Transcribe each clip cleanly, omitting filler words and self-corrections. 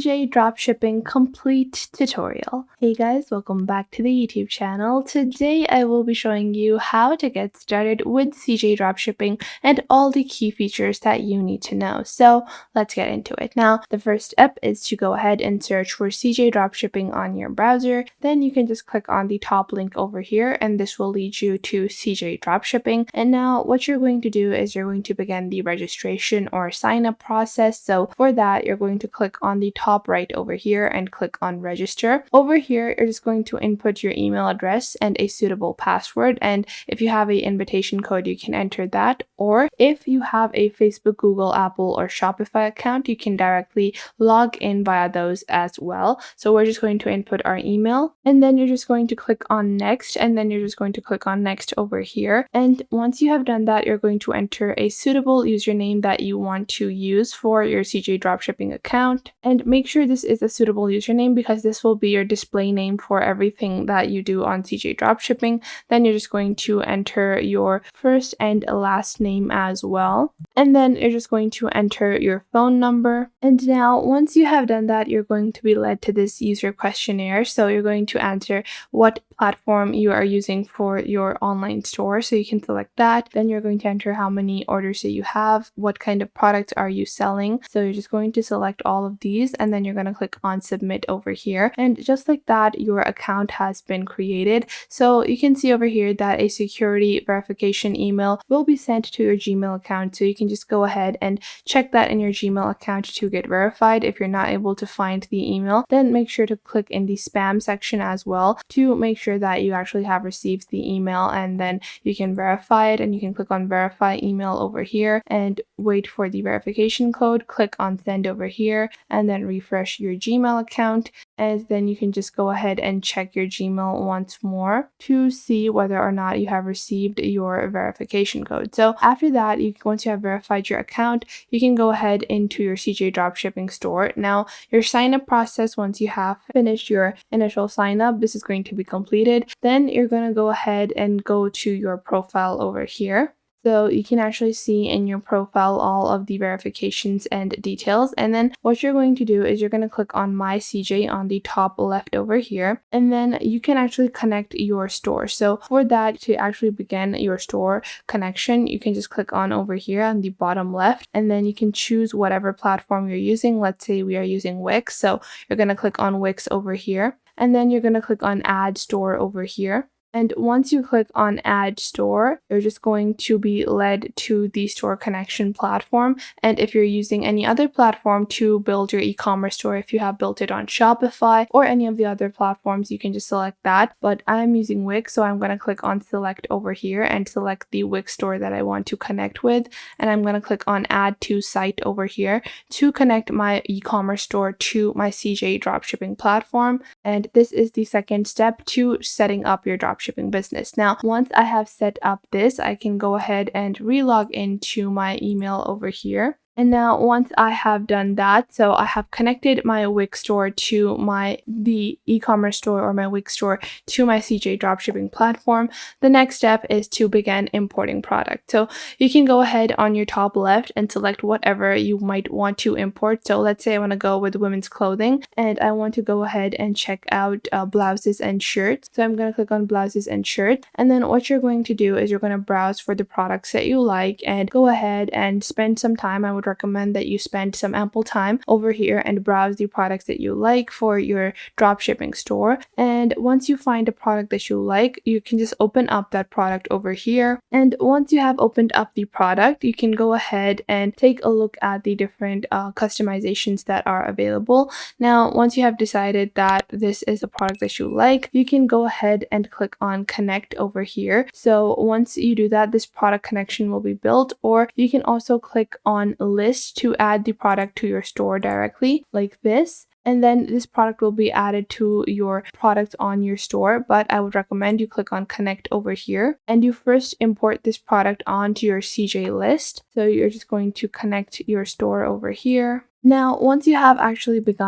CJ Dropshipping Complete tutorial. Hey guys, welcome back to the YouTube channel. Today I will be showing you how to get started with CJ Dropshipping and all the key features that you need to know. So let's get into it. Now, the first step is to go ahead and search for CJ Dropshipping on your browser. Then you can just click on the top link over here and this will lead you to CJ Dropshipping. And now what you're going to do is you're going to begin the registration or sign up process. So for that, you're going to click on the top right over here and click on register. Over here, you're just going to input your email address and a suitable password. And if you have an invitation code, you can enter that. Or if you have a Facebook, Google, Apple, or Shopify account, you can directly log in via those as well. So we're just going to input our email and then you're just going to click on next and then you're just going to click on next over here. And once you have done that, you're going to enter a suitable username that you want to use for your CJ Dropshipping account. And make sure this is a suitable username because this will be your display name for everything that you do on CJ Dropshipping. Then you're just going to enter your first and last name as well. And then you're just going to enter your phone number. And now once you have done that, you're going to be led to this user questionnaire. So you're going to answer what platform you are using for your online store. So you can select that. Then you're going to enter how many orders that you have, what kind of products are you selling. So you're just going to select all of these and then you're going to click on submit over here. And just like that, your account has been created. So you can see over here that a security verification email will be sent to your Gmail account. So you can just go ahead and check that in your Gmail account to get verified. If you're not able to find the email, then make sure to click in the spam section as well to make sure that you actually have received the email, and then you can verify it and you can click on verify email over here and wait for the verification code. Click on send over here and then refresh your Gmail account, and then you can just go ahead and check your Gmail once more to see whether or not you have received your verification code. So after that, once you have verified your account, you can go ahead into your CJ Dropshipping store. Now, your sign up process, once you have finished your initial sign up, this is going to be completed. Then you're going to go ahead and go to your profile over here. So you can actually see in your profile all of the verifications and details. And then what you're going to do is you're going to click on My CJ on the top left over here. And then you can actually connect your store. So for that, to actually begin your store connection, you can just click on over here on the bottom left. And then you can choose whatever platform you're using. Let's say we are using Wix. So you're going to click on Wix over here. And then you're going to click on Add Store over here. And once you click on Add Store, you're just going to be led to the store connection platform. And if you're using any other platform to build your e-commerce store, if you have built it on Shopify or any of the other platforms, you can just select that. But I'm using Wix, so I'm going to click on Select over here and select the Wix store that I want to connect with. And I'm going to click on Add to Site over here to connect my e-commerce store to my CJ Dropshipping platform. And this is the second step to setting up your dropshipping business. Now, once I have set up this, I can go ahead and relog into my email over here. And now once I have done that, so I have connected my Wix store to the e-commerce store or my Wix store to my CJ Dropshipping platform, the next step is to begin importing product. So you can go ahead on your top left and select whatever you might want to import. So let's say I want to go with women's clothing and I want to go ahead and check out blouses and shirts. So I'm going to click on blouses and shirts. And then what you're going to do is you're going to browse for the products that you like and go ahead and spend some time. I would recommend that you spend some ample time over here and browse the products that you like for your dropshipping store. And once you find a product that you like, you can just open up that product over here. And once you have opened up the product, you can go ahead and take a look at the different customizations that are available. Now, once you have decided that this is a product that you like, you can go ahead and click on connect over here. So once you do that, this product connection will be built, or you can also click on list to add the product to your store directly like this. And then this product will be added to your product on your store, but I would recommend you click on connect over here and you first import this product onto your CJ list. So you're just going to connect your store over here. Now, once you have actually begun,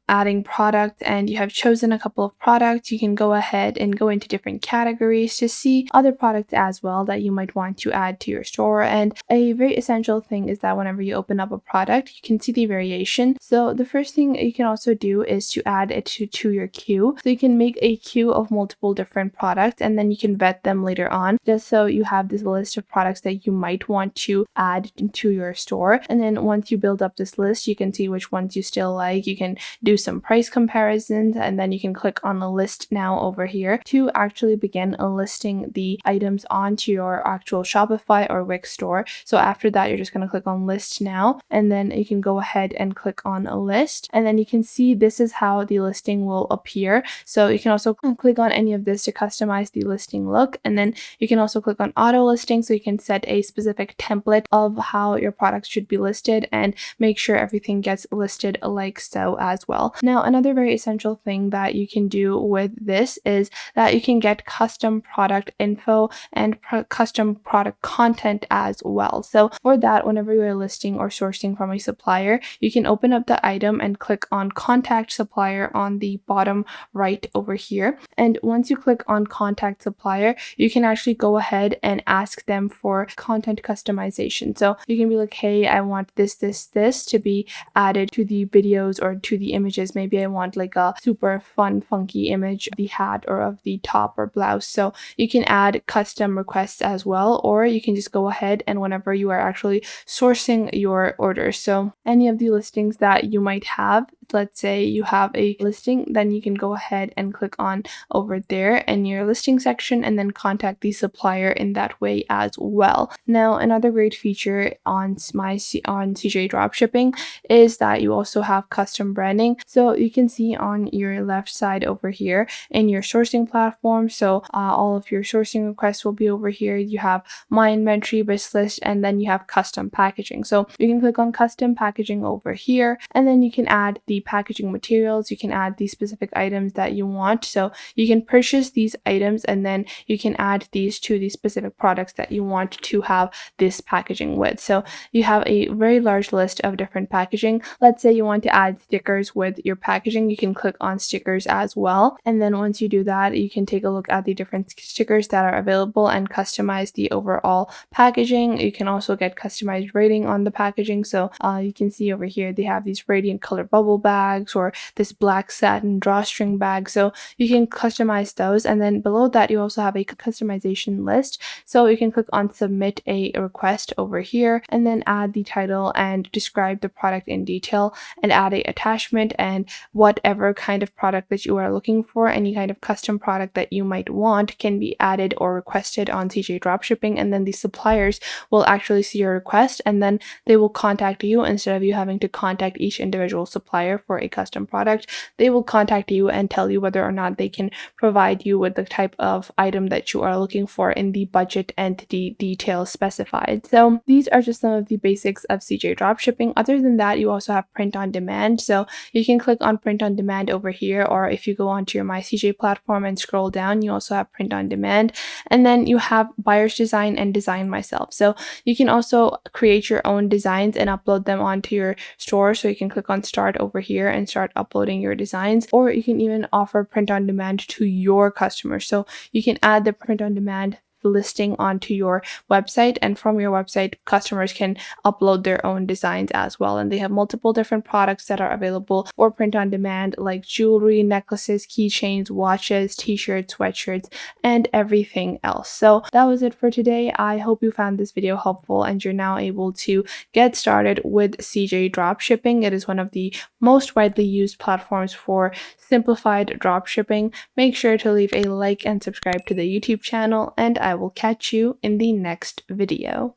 adding product and you have chosen a couple of products, you can go ahead and go into different categories to see other products as well that you might want to add to your store. And a very essential thing is that whenever you open up a product, you can see the variation. So the first thing you can also do is to add it to your queue. So you can make a queue of multiple different products and then you can vet them later on, just so you have this list of products that you might want to add to your store. And then once you build up this list, you can see which ones you still like. You can do some price comparisons, and then you can click on the list now over here to actually begin listing the items onto your actual Shopify or Wix store. So after that, you're just going to click on list now, and then you can go ahead and click on a list, and then you can see this is how the listing will appear. So you can also click on any of this to customize the listing look, and then you can also click on auto listing so you can set a specific template of how your products should be listed and make sure everything gets listed like so as well. Now, another very essential thing that you can do with this is that you can get custom product info and custom product content as well. So for that, whenever you are listing or sourcing from a supplier, you can open up the item and click on contact supplier on the bottom right over here. And once you click on contact supplier, you can actually go ahead and ask them for content customization. So you can be like, hey, I want this to be added to the videos or to the images. Maybe I want like a super fun, funky image of the hat or of the top or blouse. So you can add custom requests as well, or you can just go ahead and whenever you are actually sourcing your orders. So any of the listings that you might have, let's say you have a listing, then you can go ahead and click on over there in your listing section and then contact the supplier in that way as well. Now, another great feature on CJ Dropshipping is that you also have custom branding. So you can see on your left side over here in your sourcing platform. So all of your sourcing requests will be over here. You have my inventory, wish list, and then you have custom packaging. So you can click on custom packaging over here, and then you can add the packaging materials. You can add the specific items that you want. So you can purchase these items and then you can add these to the specific products that you want to have this packaging with. So you have a very large list of different packaging. Let's say you want to add stickers with your packaging, you can click on stickers as well. And then once you do that, you can take a look at the different stickers that are available and customize the overall packaging. You can also get customized rating on the packaging. So you can see over here, they have these radiant color bubble bags or this black satin drawstring bag. So you can customize those. And then below that, you also have a customization list. So you can click on submit a request over here and then add the title and describe the product in detail and add a attachment and whatever kind of product that you are looking for. Any kind of custom product that you might want can be added or requested on CJ Dropshipping, and then the suppliers will actually see your request and then they will contact you instead of you having to contact each individual supplier for a custom product. They will contact you and tell you whether or not they can provide you with the type of item that you are looking for in the budget and the details specified. So these are just some of the basics of CJ Dropshipping. Other than that, you also have print on demand. So you can click on print on demand over here, or if you go onto your My CJ platform and scroll down, you also have print on demand. And then you have buyer's design and design myself. So you can also create your own designs and upload them onto your store. So you can click on start over here and start uploading your designs, or you can even offer print on demand to your customers. So you can add the print on demand listing onto your website, and from your website customers can upload their own designs as well. And they have multiple different products that are available for print on demand, like jewelry, necklaces, keychains, watches, t-shirts, sweatshirts, and everything else. So that was it for today. I hope you found this video helpful and you're now able to get started with CJ Dropshipping. It is one of the most widely used platforms for simplified dropshipping. Make sure to leave a like and subscribe to the YouTube channel, and I will catch you in the next video.